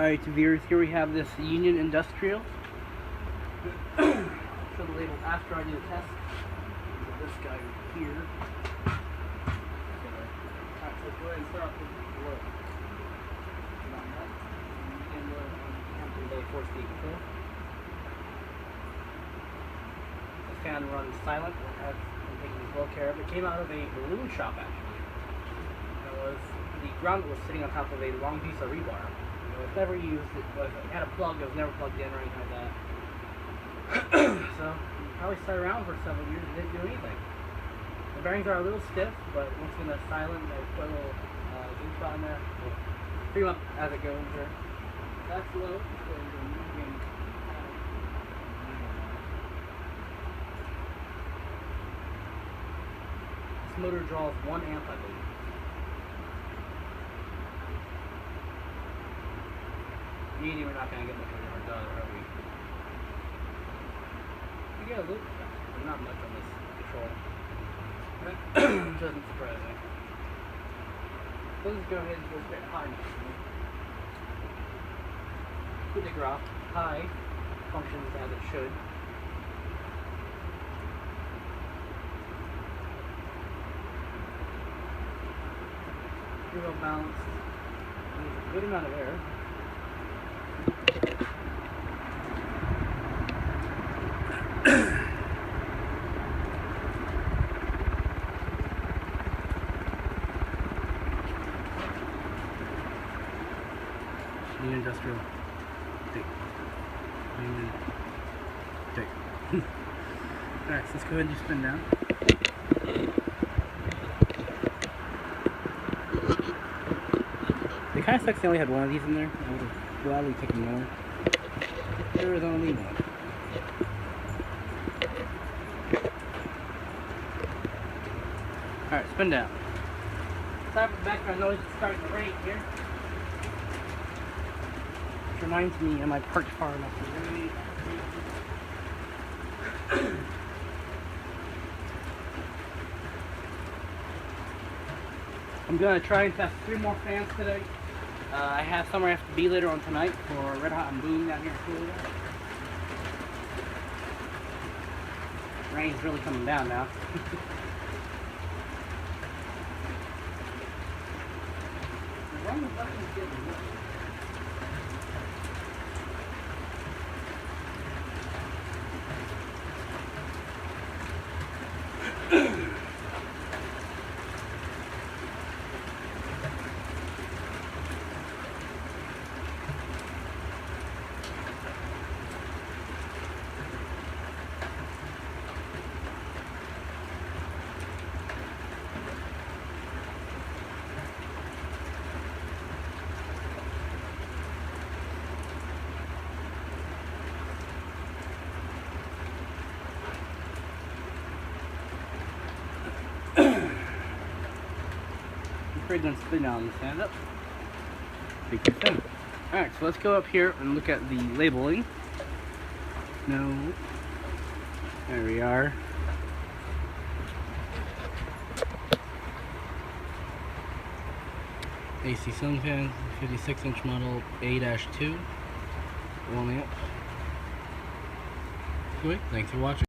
Alright, viewers, here we have this Union Industrial. Show the label after I do the test. This guy here. Alright, so go ahead and start off with the load. Force speed control. This fan runs silent. I'm taking well care of. It came out of a balloon shop actually. The ground was sitting on top of a long piece of rebar. It was never used. It had a plug. It was never plugged in or anything like that. So it probably sat around for several years and didn't do anything. The bearings are a little stiff, but once in the silent, I put a little zoom spot in there. We'll free them up as it goes here. That's low. So you're moving. This motor draws 1 amp, I believe. Medium, we're not going to get much of a dollar, are we? We get a little bit, but not much on this control. Doesn't surprise me. So let's go ahead and go straight high now. Coup de grace, high functions as it should. Pretty well balanced. There's a good amount of air. Union Industrial. Alright, so let's go ahead and just spin down. It kind of sucks they only had one of these in there. I would have gladly taken more. There was only one. Alright, spin down. Sorry for the background noise, it's starting to rain here. Which reminds me, am I parked far enough to rain? I'm going to try and test 3 more fans today. I have somewhere I have to be later on tonight for Red Hot and Boom down here in Florida. Rain's really coming down now. I'm afraid to spin down and stand up. Big thing. Alright, so let's go up here and look at the labeling. No. There we are. AC ceiling fan, 56-inch model A-2, 1 amp. Anyway, thanks for watching.